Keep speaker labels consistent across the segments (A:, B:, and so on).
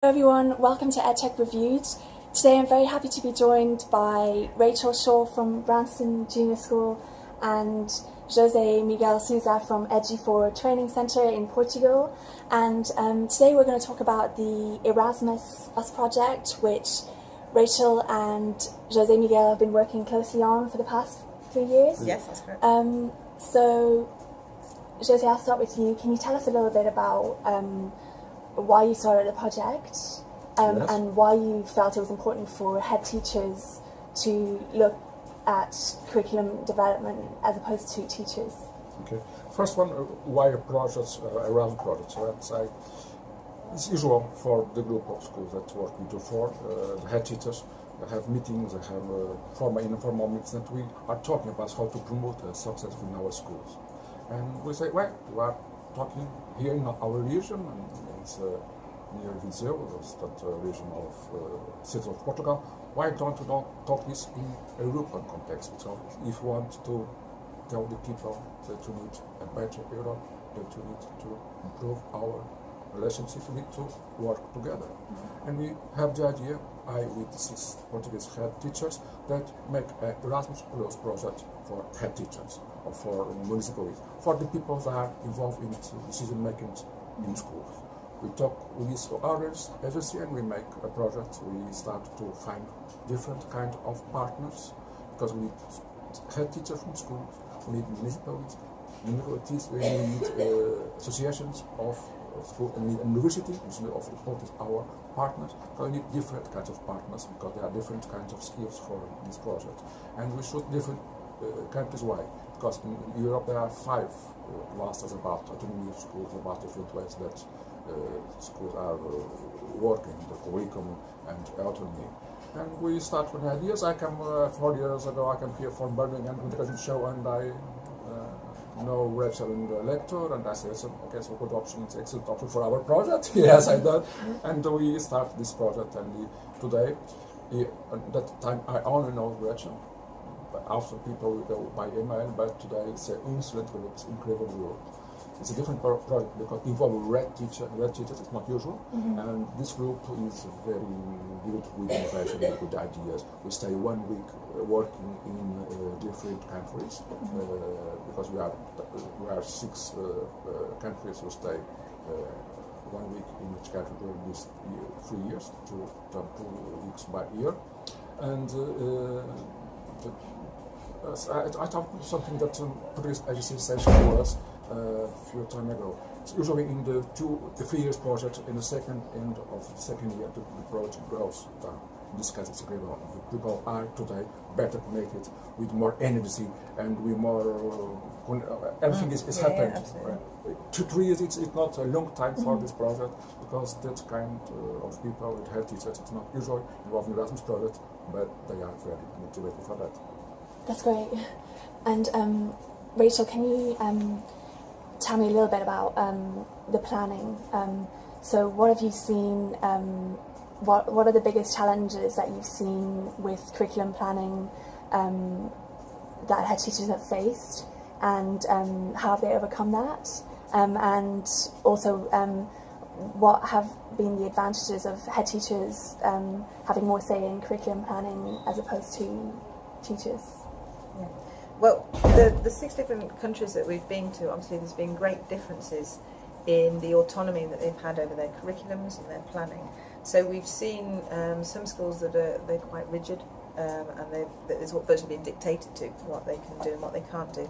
A: Hello everyone, welcome to EdTech Reviewed. Today I'm very happy to be joined by Rachael from Branston Junior School and Miguel Souza from Edu4 Training Centre in Portugal. And today we're going to talk about the Erasmus Us project, which Rachael and Miguel have been working closely on for the past 3 years.
B: Yes, that's correct.
A: So, Jose, I'll start with you. Can you tell us a little bit about why you started the project
C: Yes.
A: and why you felt it was important for head teachers to look at curriculum development as opposed to teachers?
C: Okay. First one, why projects, Erasmus projects. It's usual for the group of schools that work with Edu4, the head teachers. They have meetings, they have formal and informal meetings that we are talking about how to promote success in our schools. And we say, well, we are talking here in our region, and it's near Viseu, that region of city of Portugal. Why don't we talk this in a European context? So if you want to tell the people that you need a better Europe, that you need to improve our relationship, we need to work together. And we have the idea, with 6 Portuguese head teachers, that make an Erasmus Plus project for head teachers or for municipalities, for the people that are involved in decision making in schools. We talk with others agency and we make a project. We start to find different kind of partners because we need head teachers from schools, we need municipalities, we need associations of school, and we need university, which of is our partners. So we need different kinds of partners because there are different kinds of skills for this project. And we shoot different countries. Why? Because in Europe there are 5 clusters about autonomy of schools, about different ways that schools are working, the curriculum and autonomy. And we start with ideas. I came 4 years ago, I came here from Birmingham Communication Show, and I know Rachael in the lecture, and I said, okay, so good option, it's excellent option for our project. Yes, I did. And we start this project, and today, at that time, I only know Rachael. But after people will go by email, but today it's an excellent group, it's incredible group. It's a different project because involving red teachers, it's not usual. And this group is very good with innovation, with ideas. We stay 1 week working in different countries because we are 6 countries who stay 1 week in each country during these 3 years, 2 weeks by year. And I thought something that Portuguese agency says to us a few time ago. It's usually in the 3 years project, in the second end of the second year, the project grows down. In this case, it's agreeable. The people are today better connected, with more energy and with more. Everything is happening. Yeah, 3 years, it's not a long time for this project because that kind of people with head teachers, it's not usually involved in Erasmus project, but they are very motivated for that.
A: That's great. And Rachael, can you tell me a little bit about the planning? So what have you seen, what are the biggest challenges that you've seen with curriculum planning that head teachers have faced, and how have they overcome that? And also, what have been the advantages of head teachers having more say in curriculum planning as opposed to teachers?
B: Yeah. Well, the 6 different countries that we've been to, obviously there's been great differences in the autonomy that they've had over their curriculums and their planning. So we've seen some schools that they're quite rigid, and there's virtually been dictated to what they can do and what they can't do.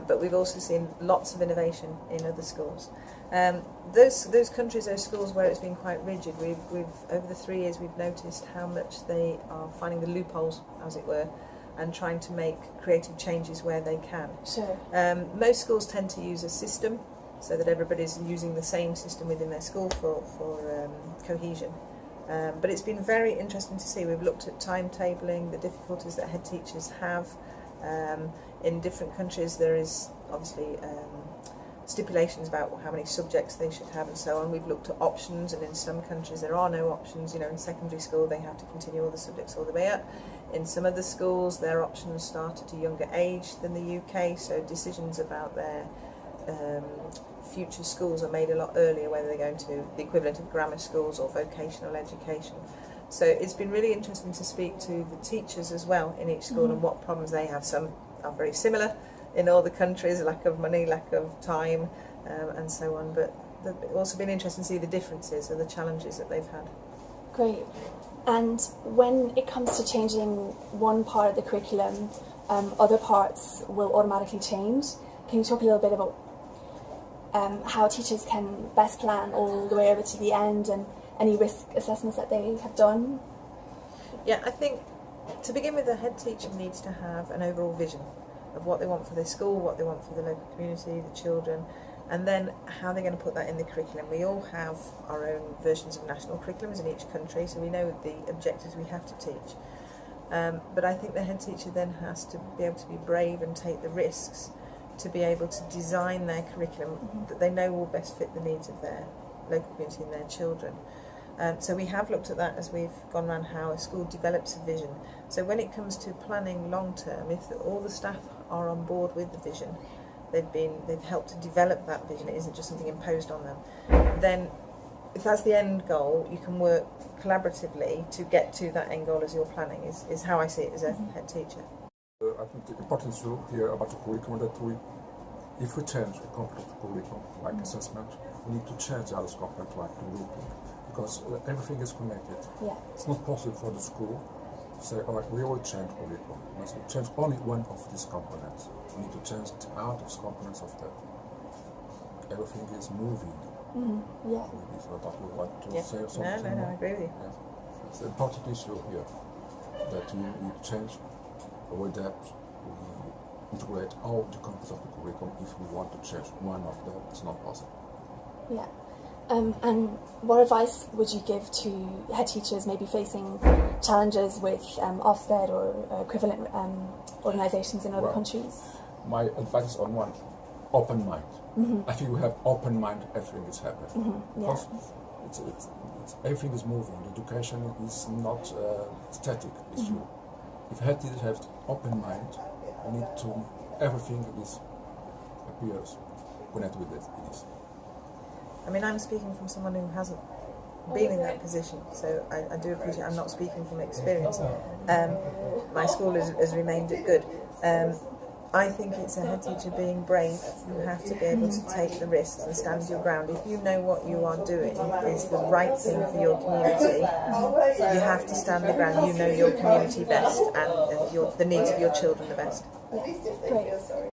B: But we've also seen lots of innovation in other schools. Those countries, those schools where it's been quite rigid, we've over the 3 years we've noticed how much they are finding the loopholes, as it were, and trying to make creative changes where they can.
A: Sure.
B: Most schools tend to use a system so that everybody's using the same system within their school for cohesion. But it's been very interesting to see. We've looked at timetabling, the difficulties that head teachers have. In different countries there is obviously stipulations about how many subjects they should have and so on. We've looked at options, and in some countries there are no options. You know, in secondary school they have to continue all the subjects all the way up. In some other schools their options start at a younger age than the UK, so decisions about their future schools are made a lot earlier, whether they're going to the equivalent of grammar schools or vocational education. So it's been really interesting to speak to the teachers as well in each school and what problems they have. Some are very similar in all the countries, lack of money, lack of time, and so on. But it's also been interesting to see the differences and the challenges that they've had.
A: Great. And when it comes to changing one part of the curriculum, other parts will automatically change. Can you talk a little bit about how teachers can best plan all the way over to the end and any risk assessments that they have done?
B: Yeah, I think to begin with, the head teacher needs to have an overall vision of what they want for their school, what they want for the local community, the children, and then how they're going to put that in the curriculum. We all have our own versions of national curriculums in each country, so we know the objectives we have to teach. But I think the head teacher then has to be able to be brave and take the risks to be able to design their curriculum that they know will best fit the needs of their local community and their children. So we have looked at that as we've gone around how a school develops a vision. So when it comes to planning long term, if all the staff are on board with the vision, they've helped to develop that vision, it isn't just something imposed on them, then if that's the end goal, you can work collaboratively to get to that end goal as you're planning, is how I see it as a head teacher.
C: I think the important issue here about the curriculum that if we change the component of the curriculum, like assessment, we need to change the other component like the grouping, because everything is connected.
A: Yeah.
C: It's not possible for the school to say, all right, we will change curriculum. We must change only one of these components. We need to change the other components of that. Everything is moving.
A: Yeah.
C: Maybe so that we want to say something.
B: No, I agree with you.
C: Yes. It's an important issue here that we change, we adapt, we integrate all the components of the curriculum. If we want to change one of them, it's not possible.
A: Yeah. And what advice would you give to head teachers maybe facing challenges with Ofsted or equivalent organisations in other countries?
C: My advice is on one, open mind. I think we have open mind, everything is happening. Because it's everything is moving. The education is not static issue. If head teachers have open mind, we need to, everything appears connected with it.
B: I mean, I'm speaking from someone who hasn't been in that position, so I do appreciate I'm not speaking from experience. My school has remained good. I think it's a head teacher being brave. You have to be able to take the risks and stand your ground. If you know what you are doing is the right thing for your community, you have to stand the ground. You know your community best and the needs of your children the best.
A: Yeah. Great.